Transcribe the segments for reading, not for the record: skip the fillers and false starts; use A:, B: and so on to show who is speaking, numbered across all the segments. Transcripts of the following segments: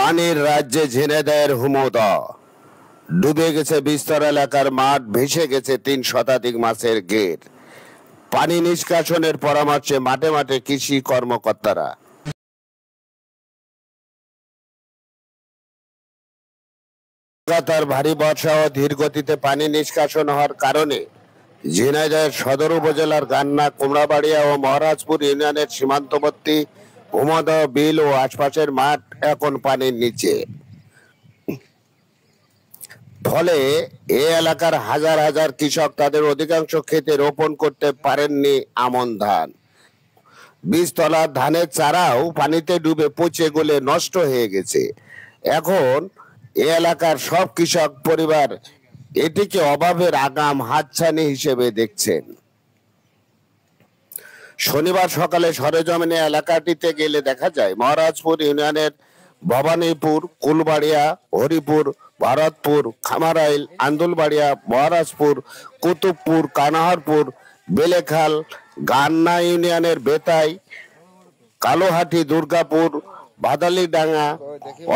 A: পানির রাজ্যে ঝিনাইদহের হুমোদহ ডুবে গেছে বিস্তর এলাকার মাঠ, ভেসে গেছে ৩ শতাধিক মাছের ঘের। পানি নিষ্কাশনের পরামর্শে মাঠে মাঠে কৃষি কর্মকর্তারা। লাগাতার ভারী বর্ষা ও ধীর গতিতে পানি নিষ্কাশন হওয়ার কারণে ঝিনাইদহের সদর উপজেলার গান্না, কুমড়াবাড়িয়া ও মহারাজপুর ইউনিয়নের সীমান্তবর্তী হুমোদহ বিল ও আশপাশের মাঠ এখন পানির নিচে। ফলে এ এলাকার হাজার হাজার কৃষক তাদের অধিকাংশ ক্ষেতে রোপণ করতে পারেননি আমন ধান। বীজতলার ধানের চারাও পানিতে ডুবে পচে গলে নষ্ট হয়ে গেছে। এখন এ এলাকার সব কৃষক পরিবার এটিকে অভাবের আগাম হাতছানি হিসেবে দেখছেন। শনিবার সকালে সরেজমিনে এলাকাটিতে গেলে দেখা যায় মহারাজপুর ইউনিয়নের ভবানীপুর, কুলবাড়িয়া, হরিপুর, ভরতপুর, খামারাইল, আন্দুলবাড়িয়া, মহারাজপুর, কুতুবপুর, কানাহারপুর, বেলেখাল, গান্না ইউনিয়নের বেতাই, কালোহাটি, দুর্গাপুর, বাদালিডাঙ্গা,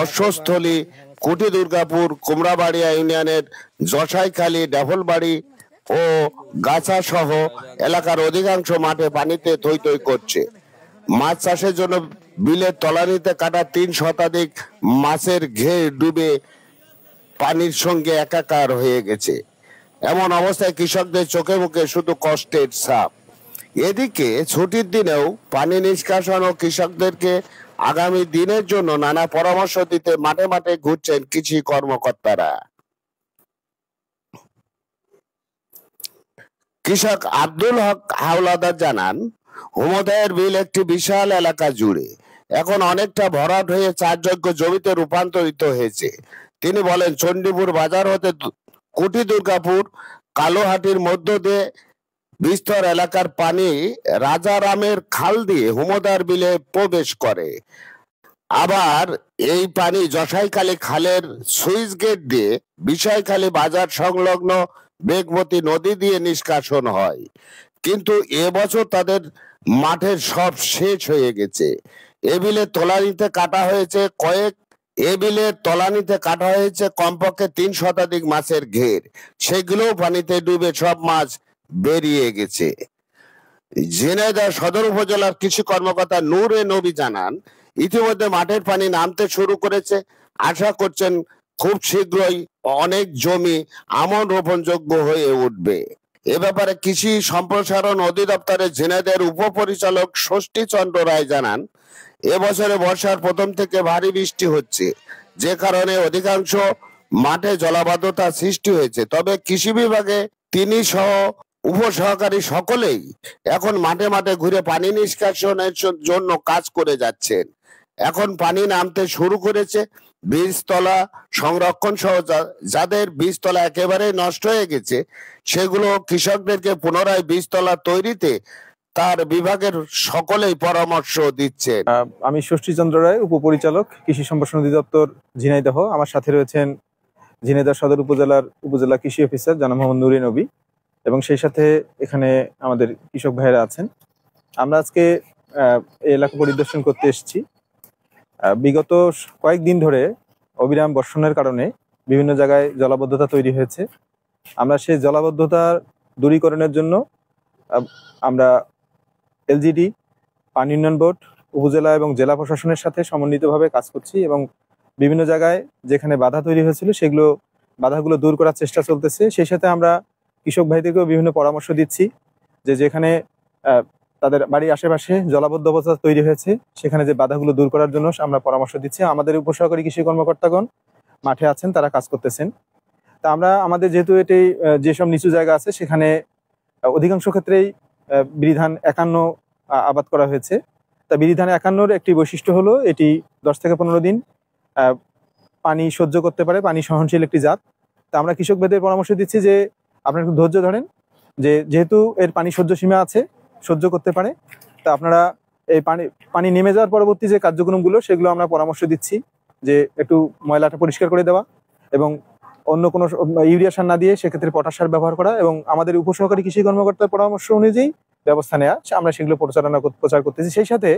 A: অশ্বস্থলী, কুটি দুর্গাপুর, কুমড়াবাড়িয়া ইউনিয়নের জসাইখালী, ডেভলবাড়ি ও গাছা সহ এলাকার অধিকাংশ মাঠে পানিতে থই থই করছে। মাছ চাষের জন্য বিলের তলানিতে কাটা ৩ শতাধিক মাছের ঘের ডুবে পানির সঙ্গে একাকার হয়ে গেছে। এমন অবস্থায় কৃষকদের চোখে মুখে শুধু কষ্টের ছাপ। এদিকে ছুটির দিনেও পানি নিষ্কাশন ও কৃষকদেরকে আগামী দিনের জন্য নানা পরামর্শ দিতে মাঠে মাঠে ঘুরছেন কৃষি কর্মকর্তারা। কৃষক আব্দুল হক হাওলাদার জানান, হুমোদহের বিল একটি বিশাল এলাকা জুড়ে এখন অনেকটা ভরাট হয়ে চাষযোগ্য জমিতে রূপান্তরিত হয়েছে। তিনি বলেন, চণ্ডীপুর বাজার হতে কুটি দুর্গাপুর, কালোহাটির মধ্য দিয়ে বিস্তর এলাকার পানি রাজারামের খাল দিয়ে হুমোদহের বিলে প্রবেশ করে। আবার এই পানি জসাইখালী খালের সুইচ গেট দিয়ে বিষয়খালী বাজার সংলগ্ন বেগমতী নদী দিয়ে নিষ্কাশন হয়। কিন্তু এবছর তাদের মাঠের সব শেষ হয়ে গেছে। এ বিলের তলানিতে কাটা হয়েছে কমপক্ষে ৩ শতাধিক মাছের ঘের। সেগুলোও পানিতে ডুবে সব মাছ বেরিয়ে গেছে। ঝিনাইদহ সদর উপজেলার কৃষি কর্মকর্তা নূরে নবী জানান, ইতিমধ্যে মাঠের পানি নামতে শুরু করেছে। আশা করছেন খুব শীঘ্রই অনেক জমি আমন রোপণযোগ্য হয়ে উঠবে। এ ব্যাপারে কৃষি সম্প্রসারণ অধিদপ্তরের ঝিনাইদহের উপপরিচালক ষষ্ঠী চন্দ্র রায় জানান, এবছরে বর্ষার প্রথম থেকে ভারী বৃষ্টি হচ্ছে, যে কারণে অধিকাংশ মাঠে জলাবদ্ধতা সৃষ্টি হয়েছে। তবে কৃষি বিভাগে তিনি সহ উপসহকারী সকলেই এখন মাঠে মাঠে ঘুরে পানি নিষ্কাশনের জন্য কাজ করে যাচ্ছেন। এখন পানি নামতে শুরু করেছে। বীজতলা সংরক্ষণ সহ যাদের বীজতলা একেবারে নষ্ট হয়ে গেছে সেগুলো কৃষকদেরকে পুনরায় বীজতলা তৈরিতে তার বিভাগের সকলেই পরামর্শ দিচ্ছেন।
B: আমি ষষ্ঠী চন্দ্র রায়, উপপরিচালক কৃষি সম্প্রসারণ অধিদপ্তর ঝিনাইদহ। আমার সাথে রয়েছেন ঝিনাইদহ সদর উপজেলা কৃষি অফিসার জনাব মোহাম্মদ নূরে নবী এবং সেই সাথে এখানে আমাদের কৃষক ভাইয়েরা আছেন। আমরা আজকে এই এলাকা পরিদর্শন করতে এসেছি। বিগত কয়েকদিন ধরে অবিরাম বর্ষণের কারণে বিভিন্ন জায়গায় জলাবদ্ধতা তৈরি হয়েছে। আমরা সেই জলাবদ্ধতার দূরীকরণের জন্য আমরা এলজিডি, পানি উন্নয়ন বোর্ড, উপজেলা এবং জেলা প্রশাসনের সাথে সমন্বিতভাবে কাজ করছি এবং বিভিন্ন জায়গায় যেখানে বাধা তৈরি হয়েছিল বাধাগুলো দূর করার চেষ্টা চলতেছে। সেই সাথে আমরা কৃষক ভাইদেরকেও বিভিন্ন পরামর্শ দিচ্ছি যে যেখানে তাদের বাড়ির আশেপাশে জলাবদ্ধ অবস্থা তৈরি হয়েছে সেখানে যে বাধাগুলো দূর করার জন্য আমরা পরামর্শ দিচ্ছি। আমাদের উপসহকারী কৃষি কর্মকর্তাগণ মাঠে আছেন, তারা কাজ করতেছেন। তা আমরা আমাদের যেহেতু এটি যেসব নিচু জায়গা আছে সেখানে অধিকাংশ ক্ষেত্রেই বিধান 51 আবাদ করা হয়েছে। তা বিধান 51-র একটি বৈশিষ্ট্য হলো এটি 10 থেকে 15 দিন পানি সহ্য করতে পারে, পানি সহনশীল একটি জাত। তা আমরা কৃষক ভাইদের পরামর্শ দিচ্ছি যে আপনারা একটু ধৈর্য ধরেন, যেহেতু এর পানি সহ্য সীমা আছে, সহ্য করতে পারে। তা আপনারা এই পানি নেমে যাওয়ার পরবর্তী যে কার্যক্রমগুলো সেগুলো আমরা পরামর্শ দিচ্ছি যে একটু ময়লাটা পরিষ্কার করে দেওয়া এবং অন্য কোনো ইউরিয়া সার না দিয়ে সেক্ষেত্রে পটাশ সার ব্যবহার করা এবং আমাদের উপসহকারী কৃষি কর্মকর্তার পরামর্শ অনুযায়ী ব্যবস্থা নেওয়া, আমরা সেগুলো প্রচার করতেছি। সেই সাথে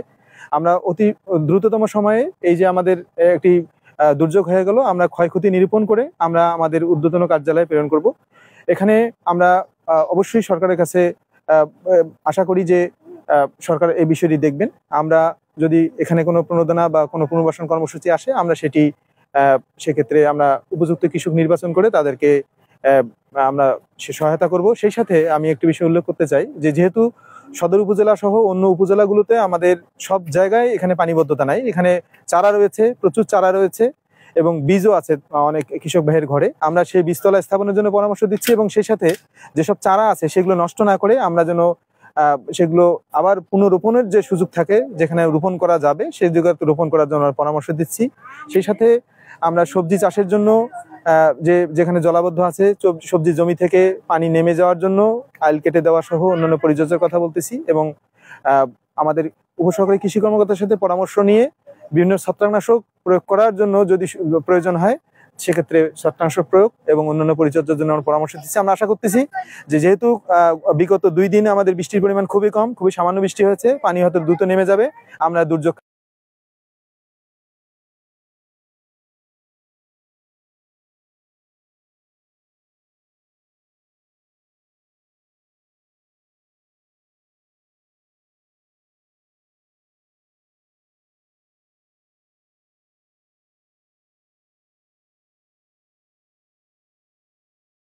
B: আমরা অতি দ্রুততম সময়ে এই যে আমাদের একটি দুর্যোগ হয়ে গেল আমরা ক্ষয়ক্ষতি নিরূপণ করে আমরা আমাদের ঊর্ধ্বতন কার্যালয়ে প্রেরণ করব। এখানে আমরা অবশ্যই সরকারের কাছে আশা করি যে সরকার এই বিষয়টি দেখবেন। আমরা যদি এখানে কোনো প্রণোদনা বা কোনো পুনর্বাসন কর্মসূচি আসে আমরা সেক্ষেত্রে আমরা উপযুক্ত কৃষক নির্বাচন করে তাদেরকে আমরা সহায়তা করব। সেই সাথে আমি একটি বিষয় উল্লেখ করতে চাই যে যেহেতু সদর উপজেলা সহ অন্য উপজেলাগুলোতে আমাদের সব জায়গায় এখানে পানিবদ্ধতা নাই, এখানে চারা রয়েছে, প্রচুর চারা রয়েছে এবং বীজও আছে অনেক কৃষক ভাইয়ের ঘরে। আমরা সেই বীজতলা স্থাপনের জন্য পরামর্শ দিচ্ছি এবং সেই সাথে যেসব চারা আছে সেগুলো নষ্ট না করে আমরা যেন সেগুলো আবার পুনরোপণের যে সুযোগ থাকে যেখানে রোপণ করা যাবে সেই জায়গাতে রোপণ করার জন্য পরামর্শ দিচ্ছি। সেই সাথে আমরা সবজি চাষের জন্য যেখানে জলাবদ্ধ আছে সবজি জমি থেকে পানি নেমে যাওয়ার জন্য আইল কেটে দেওয়া সহ অন্যান্য পরিচর্যার কথা বলতেছি এবং আমাদের উপসহকারী কৃষি কর্মকর্তার সাথে পরামর্শ নিয়ে বিভিন্ন ছত্রাকনাশক প্রয়োগ করার জন্য যদি প্রয়োজন হয় সেক্ষেত্রে ছত্রাকনাশক প্রয়োগ এবং অন্যান্য পরিচর্যার জন্য আমরা পরামর্শ দিচ্ছি। আমরা আশা করতেছি যে যেহেতু বিগত 2 দিনে আমাদের বৃষ্টির পরিমাণ খুবই কম, খুবই সামান্য বৃষ্টি হয়েছে, পানি হয়তো দ্রুত নেমে যাবে, আমরা দুর্যোগ